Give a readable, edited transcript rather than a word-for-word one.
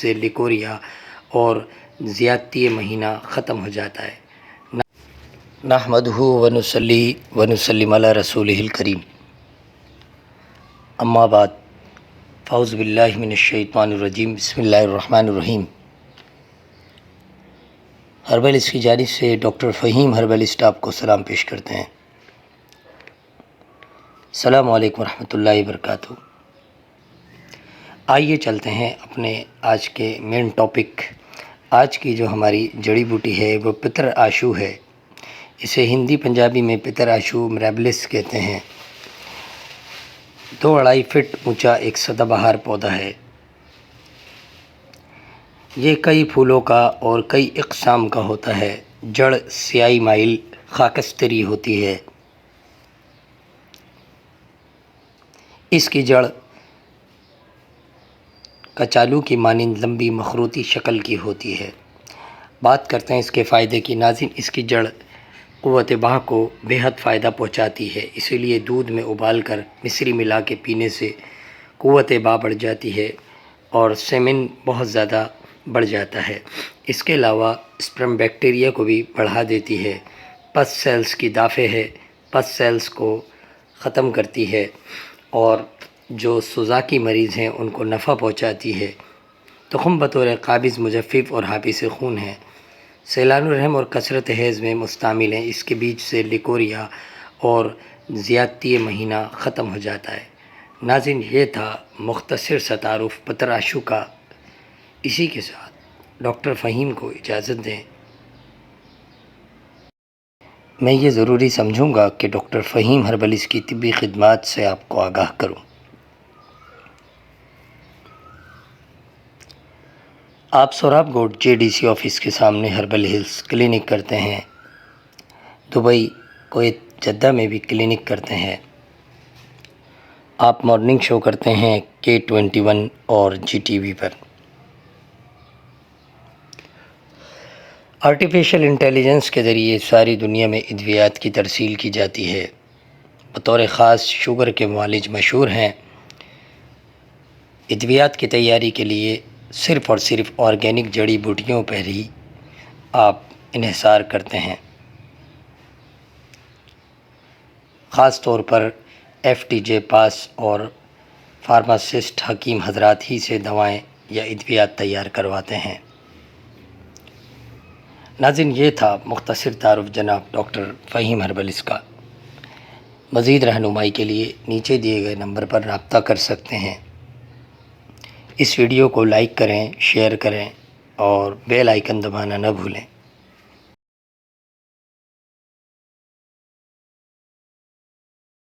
سے لیکوریا اور زیادتی مہینہ ختم ہو جاتا ہے۔ نحمدہ ونصلی ونسلم علی رسولہ الکریم، اما بعد، فاعوذ باللہ من الشیطان الرجیم، بسم اللہ الرحمن الرحیم۔ ہربلسٹ کی جانب سے ڈاکٹر فہیم ہربلسٹ آپ کو سلام پیش کرتے ہیں۔ السلام علیکم ورحمۃ اللہ وبرکاتہ۔ آئیے چلتے ہیں اپنے آج کے مین ٹاپک۔ آج کی جو ہماری جڑی بوٹی ہے وہ پتر آشو ہے۔ اسے ہندی پنجابی میں پتر آشو میرابلس کہتے ہیں۔ 2-2.5 فٹ اونچا ایک سدا بہار پودا ہے۔ یہ کئی پھولوں کا اور کئی اقسام کا ہوتا ہے۔ جڑ سیاہی مائل خاکستری ہوتی ہے۔ اس کی جڑ کچالو کی مانند لمبی مخروطی شکل کی ہوتی ہے۔ بات کرتے ہیں اس کے فائدے کی۔ ناظرین، اس کی جڑ قوت بہا کو بے حد فائدہ پہنچاتی ہے، اسی لیے دودھ میں ابال کر مصری ملا کے پینے سے قوت بہا بڑھ جاتی ہے اور سیمن بہت زیادہ بڑھ جاتا ہے۔ اس کے علاوہ اسپرم بیکٹیریا کو بھی بڑھا دیتی ہے۔ پس سیلز کی دافع ہے، پس سیلز کو ختم کرتی ہے اور جو سوزاکی مریض ہیں ان کو نفع پہنچاتی ہے۔ تخم بطور قابض مجفف اور حابس خون ہے۔ سیلان الرحم اور کثرت حیض میں مستعمل ہیں۔ اس کے بیج سے لیکوریا اور زیادتی مہینہ ختم ہو جاتا ہے۔ ناظرین، یہ تھا مختصر سا تعارف پتر آشو کا۔ اسی کے ساتھ ڈاکٹر فہیم کو اجازت دیں۔ میں یہ ضروری سمجھوں گا کہ ڈاکٹر فہیم ہربلسٹ کی طبی خدمات سے آپ کو آگاہ کروں۔ آپ سوراب گوٹ JDC آفس کے سامنے ہربل ہلز کلینک کرتے ہیں۔ دبئی، کویت، جدہ میں بھی کلینک کرتے ہیں۔ آپ مارننگ شو کرتے ہیں K21 اور GTV پر۔ آرٹیفیشل انٹیلیجنس کے ذریعے ساری دنیا میں ادویات کی ترسیل کی جاتی ہے۔ بطور خاص شوگر کے معالج مشہور ہیں۔ ادویات کی تیاری کے لیے صرف اور صرف آرگینک جڑی بوٹیوں پر ہی آپ انحصار کرتے ہیں۔ خاص طور پر FTJ پاس اور فارماسسٹ حکیم حضرات ہی سے دوائیں یا ادویات تیار کرواتے ہیں۔ ناظرین، یہ تھا مختصر تعارف جناب ڈاکٹر فہیم ہربلسٹ کا۔ مزید رہنمائی کے لیے نیچے دیے گئے نمبر پر رابطہ کر سکتے ہیں۔ اس ویڈیو کو لائک کریں، شیئر کریں اور بیل آئیکن دبانا نہ بھولیں۔